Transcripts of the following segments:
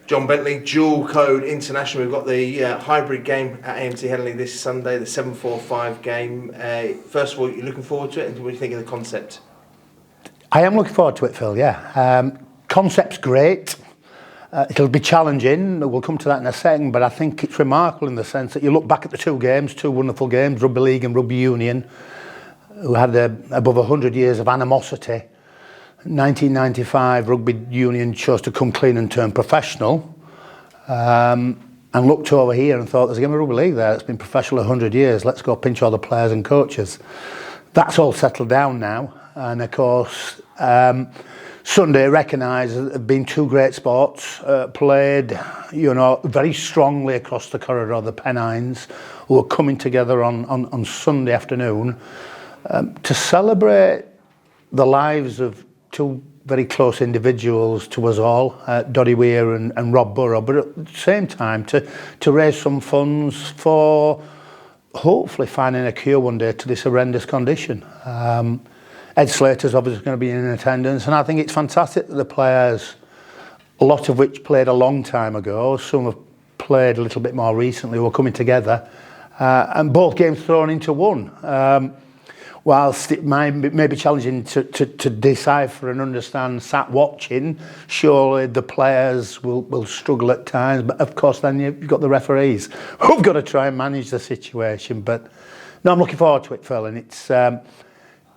John Bentley, dual code international. We've got the hybrid game at AMT Headingley this Sunday, the 7-4-5 game. First of all, you're looking forward to it, and what do you think of the concept? I am looking forward to it, Phil, yeah. Concept's great. It'll be challenging, we'll come to that in a second, but I think it's remarkable in the sense that you look back at the two games, two wonderful games, Rugby League and Rugby Union, who had above 100 years of animosity. 1995, Rugby Union chose to come clean and turn professional, and looked over here and thought, there's a game of Rugby League there that's been professional 100 years, let's go pinch all the players and coaches. That's all settled down now, and of course, Sunday recognised there have been two great sports, played, very strongly across the corridor of the Pennines, who are coming together on Sunday afternoon to celebrate the lives of two very close individuals to us all, Doddie Weir and Rob Burrow, but at the same time to raise some funds for hopefully finding a cure one day to this horrendous condition. Ed Slater's obviously going to be in attendance, and I think it's fantastic that the players, a lot of which played a long time ago, some have played a little bit more recently, were coming together, and both games thrown into one. Whilst it may be challenging to decipher and understand sat watching, surely the players will struggle at times, but of course then you've got the referees who've got to try and manage the situation. But no, I'm looking forward to it, Phil, and it's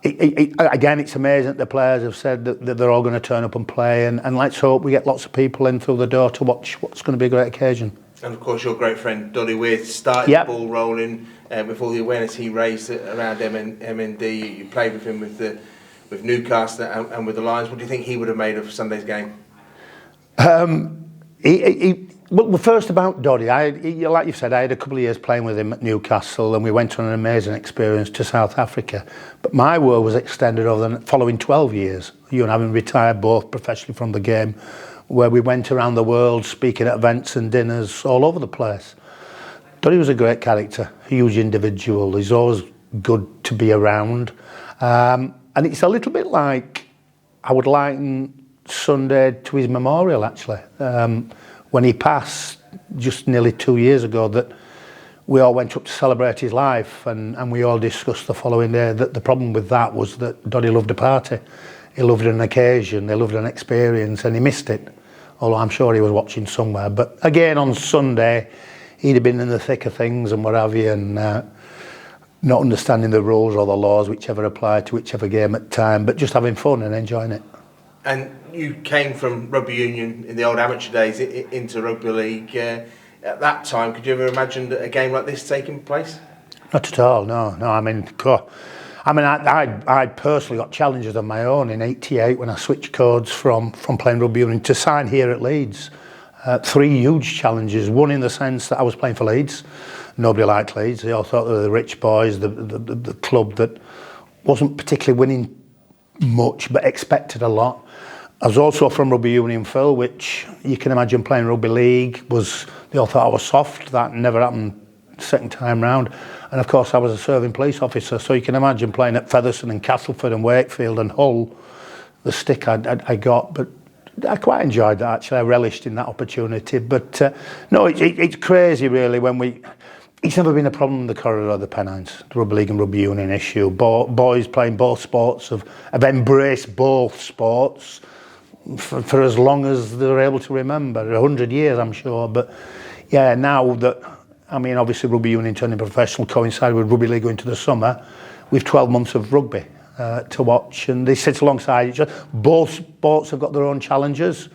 again, it's amazing that the players have said that they're all going to turn up and play, and let's hope we get lots of people in through the door to watch what's going to be a great occasion. And of course, your great friend Doddie Weir started the ball rolling with all the awareness he raised around MND. You played with him with Newcastle and with the Lions. What do you think he would have made of Sunday's game? Well, first about Doddie, like you said, I had a couple of years playing with him at Newcastle, and we went on an amazing experience to South Africa. But my work was extended over the following 12 years, having retired both professionally from the game, where we went around the world speaking at events and dinners all over the place. Doddie was a great character, a huge individual. He's always good to be around. And it's a little bit like, I would liken Sunday to his memorial, actually. When he passed just nearly 2 years ago, that we all went up to celebrate his life, and we all discussed the following day that the problem with that was that Doddie loved a party. He loved an occasion, he loved an experience, and he missed it. Although I'm sure he was watching somewhere. But again, on Sunday, he'd have been in the thick of things and what have you, and not understanding the rules or the laws, whichever applied to whichever game at the time, but just having fun and enjoying it. And you came from Rugby Union in the old amateur days into Rugby League. At that time, could you ever imagine a game like this taking place? Not at all, no. I personally got challenges of my own in '88 when I switched codes from playing Rugby Union to sign here at Leeds. 3 huge challenges. One in the sense that I was playing for Leeds. Nobody liked Leeds. They all thought they were the rich boys, the club that wasn't particularly winning much but expected a lot. I was also from Rugby Union, Phil, which you can imagine playing Rugby League they all thought I was soft. That never happened second time round. And of course I was a serving police officer, so you can imagine playing at Featherstone and Castleford and Wakefield and Hull, the stick I got. But I quite enjoyed that, actually. I relished in that opportunity. But no, it's crazy really when it's never been a problem in the corridor of the Pennines, the Rugby League and Rugby Union issue. Boys playing both sports have embraced both sports for as long as they're able to remember, 100 years I'm sure. But yeah, now that, obviously Rugby Union turning professional coincided with Rugby League going to the summer, we've 12 months of rugby to watch, and they sit alongside each other. Both sports have got their own challenges,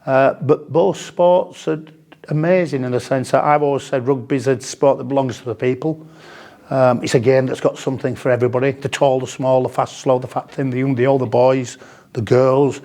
but both sports are amazing in the sense that I've always said rugby's a sport that belongs to the people. It's a game that's got something for everybody, the tall, the small, the fast, slow, the fat, thin, the young, the old, the boys, the girls.